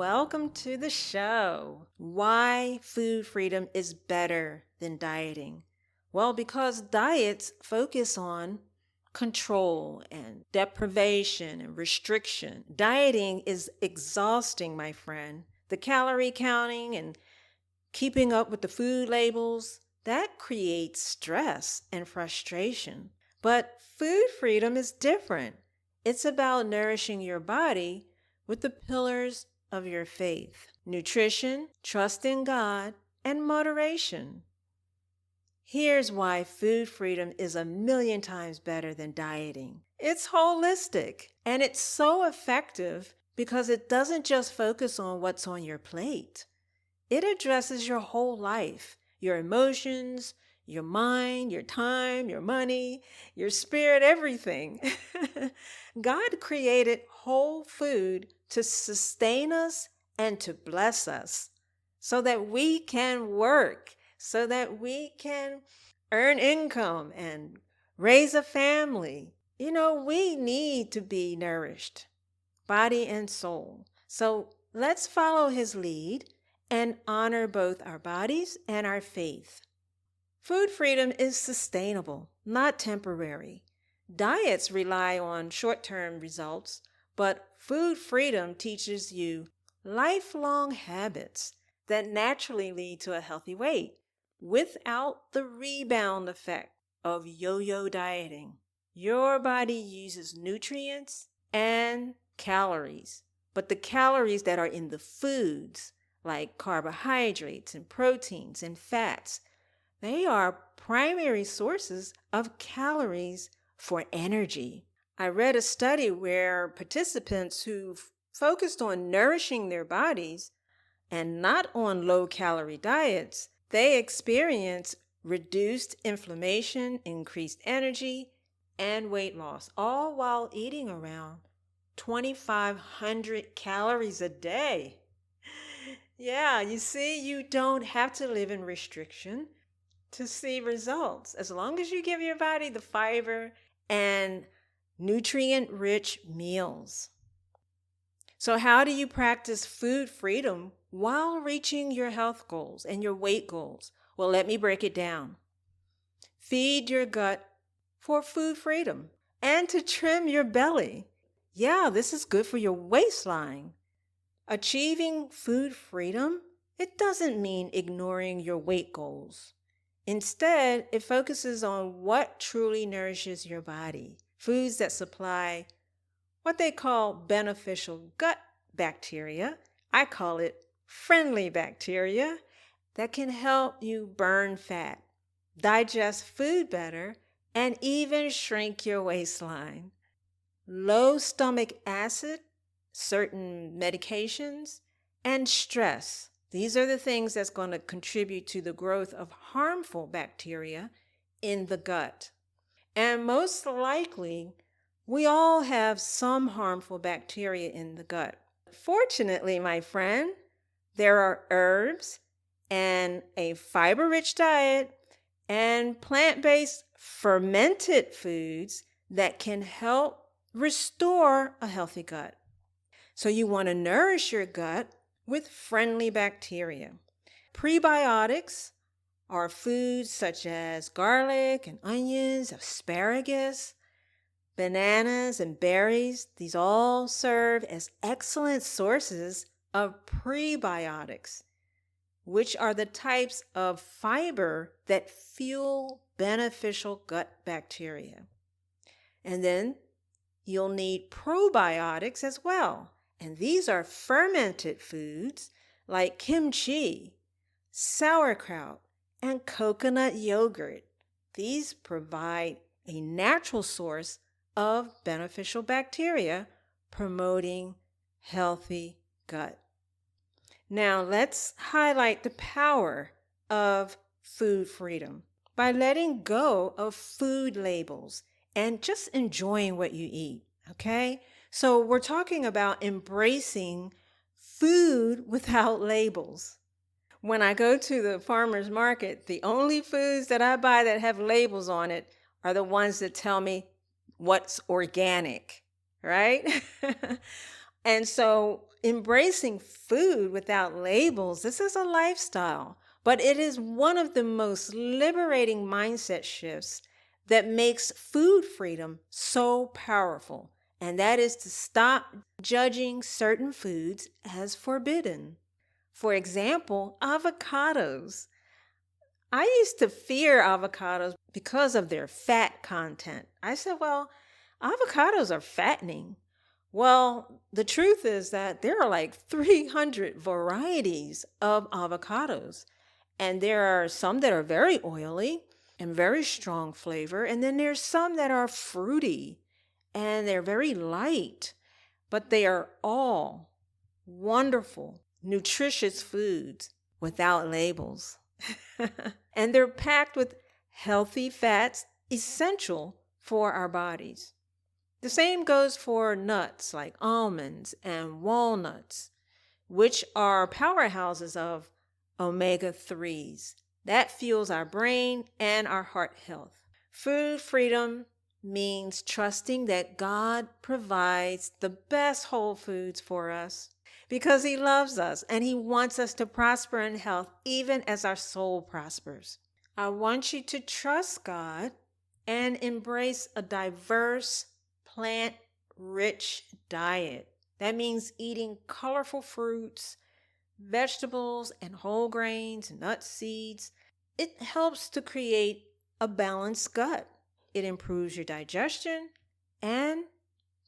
welcome to the show. Why food freedom is better than dieting? Well, because diets focus on control and deprivation and restriction. Dieting is exhausting, my friend. The calorie counting and keeping up with the food labels, that creates stress and frustration. But food freedom is different. It's about nourishing your body with the pillars of your faith: nutrition, trust in God, and moderation. Here's why food freedom is a million times better than dieting. It's holistic and it's so effective because it doesn't just focus on what's on your plate. It addresses your whole life, your emotions, your mind, your time, your money, your spirit, everything. God created whole food to sustain us and to bless us so that we can work, so that we can earn income and raise a family. We need to be nourished, body and soul. So let's follow his lead and honor both our bodies and our faith. Food freedom is sustainable, not temporary. Diets rely on short-term results, but food freedom teaches you lifelong habits that naturally lead to a healthy weight without the rebound effect of yo-yo dieting. Your body uses nutrients and calories, but the calories that are in the foods, like carbohydrates and proteins and fats, they are primary sources of calories for energy. I read a study where participants who focused on nourishing their bodies and not on low-calorie diets, they experienced reduced inflammation, increased energy, and weight loss, all while eating around 2,500 calories a day. Yeah, you see, you don't have to live in restriction to see results. As long as you give your body the fiber and nutrient-rich meals. So how do you practice food freedom while reaching your health goals and your weight goals? Well, let me break it down. Feed your gut for food freedom and to trim your belly. Yeah, this is good for your waistline. Achieving food freedom, it doesn't mean ignoring your weight goals. Instead, it focuses on what truly nourishes your body. Foods that supply what they call beneficial gut bacteria. I call it friendly bacteria that can help you burn fat, digest food better, and even shrink your waistline. Low stomach acid, certain medications, and stress. These are the things that's going to contribute to the growth of harmful bacteria in the gut. And most likely, we all have some harmful bacteria in the gut. Fortunately, my friend, there are herbs and a fiber-rich diet and plant-based fermented foods that can help restore a healthy gut. So you want to nourish your gut with friendly bacteria. Prebiotics are foods such as garlic and onions, asparagus, bananas and berries. These all serve as excellent sources of prebiotics, which are the types of fiber that fuel beneficial gut bacteria. And then you'll need probiotics as well. And these are fermented foods like kimchi, sauerkraut, and coconut yogurt. These provide a natural source of beneficial bacteria promoting healthy gut. Now let's highlight the power of food freedom by letting go of food labels and just enjoying what you eat, okay? So we're talking about embracing food without labels. When I go to the farmer's market, the only foods that I buy that have labels on it are the ones that tell me what's organic, right? And so, embracing food without labels, this is a lifestyle, but it is one of the most liberating mindset shifts that makes food freedom so powerful. And that is to stop judging certain foods as forbidden. For example, avocados. I used to fear avocados because of their fat content. I said, well, avocados are fattening. Well, the truth is that there are like 300 varieties of avocados. And there are some that are very oily and very strong flavor. And then there's some that are fruity and they're very light. But they are all wonderful, nutritious foods without labels. And they're packed with healthy fats essential for our bodies. The same goes for nuts like almonds and walnuts, which are powerhouses of omega 3s. That fuels our brain and our heart health. Food freedom means trusting that God provides the best whole foods for us because He loves us and He wants us to prosper in health even as our soul prospers. I want you to trust God and embrace a diverse, plant-rich diet. That means eating colorful fruits, vegetables, and whole grains, nuts, seeds. It helps to create a balanced gut. It improves your digestion and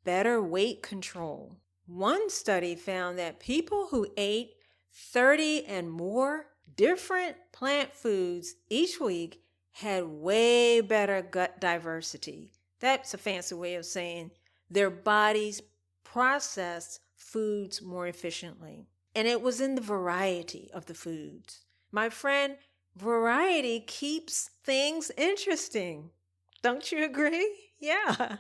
better weight control. One study found that people who ate 30 and more different plant foods each week had way better gut diversity. That's a fancy way of saying their bodies processed foods more efficiently. And it was in the variety of the foods. My friend, variety keeps things interesting. Don't you agree? Yeah.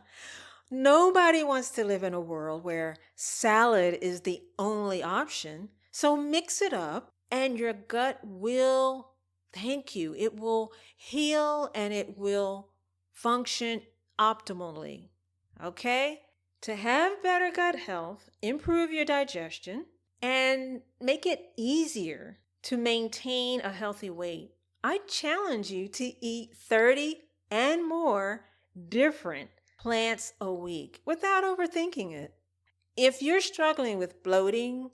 Nobody wants to live in a world where salad is the only option. So mix it up and your gut will thank you. It will heal and it will function optimally. Okay? To have better gut health, improve your digestion, and make it easier to maintain a healthy weight, I challenge you to eat 30 and more different plants a week without overthinking it. If you're struggling with bloating,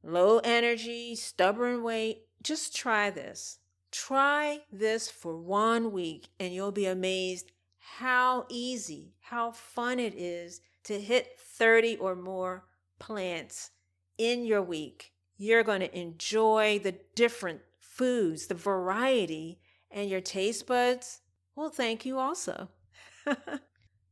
low energy, stubborn weight, just try this. Try this for 1 week and you'll be amazed how easy, how fun it is to hit 30 or more plants in your week. You're going to enjoy the different foods, the variety, and your taste buds will thank you also.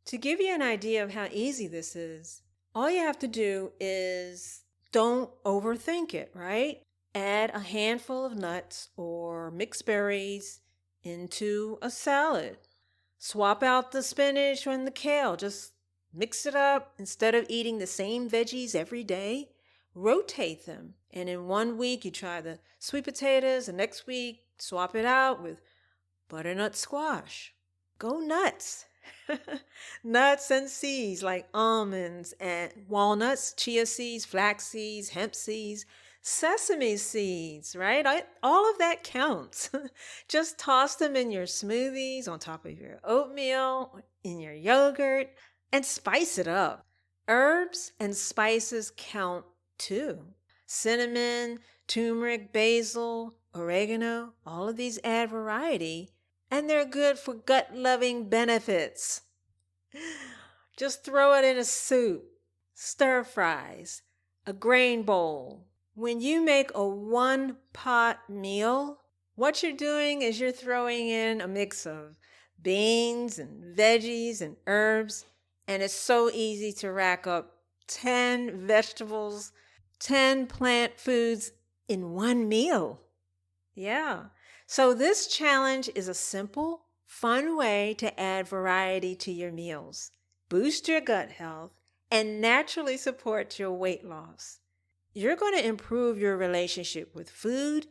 To give you an idea of how easy this is, all you have to do is don't overthink it, right? Add a handful of nuts or mixed berries into a salad. Swap out the spinach and the kale. Just mix it up. Instead of eating the same veggies every day, rotate them. And in 1 week, you try the sweet potatoes. The next week, swap it out with butternut squash. Go nuts. Nuts and seeds like almonds and walnuts, chia seeds, flax seeds, hemp seeds, sesame seeds, right? All of that counts. Just toss them in your smoothies, on top of your oatmeal, in your yogurt, and spice it up. Herbs and spices count too. Cinnamon, turmeric, basil, oregano, all of these add variety, and they're good for gut-loving benefits. Just throw it in a soup, stir fries, a grain bowl. When you make a one-pot meal, what you're doing is you're throwing in a mix of beans and veggies and herbs, and it's so easy to rack up 10 vegetables, 10 plant foods in one meal. Yeah. So this challenge is a simple, fun way to add variety to your meals, boost your gut health, and naturally support your weight loss. You're going to improve your relationship with food,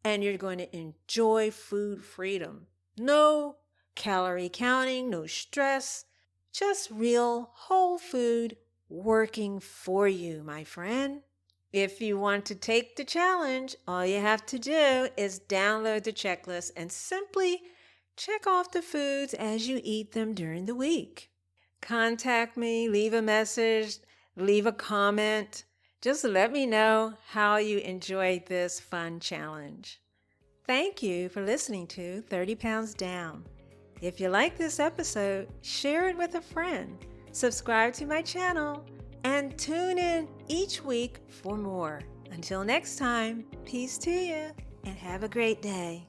and you're going to enjoy food freedom. No calorie counting, no stress, just real whole food working for you, my friend. If you want to take the challenge, all you have to do is download the checklist and simply check off the foods as you eat them during the week. Contact me, leave a message, leave a comment. Just let me know how you enjoyed this fun challenge. Thank you for listening to 30 Pounds Down. If you like this episode, share it with a friend, subscribe to my channel, and tune in each week for more. Until next time, peace to you and have a great day.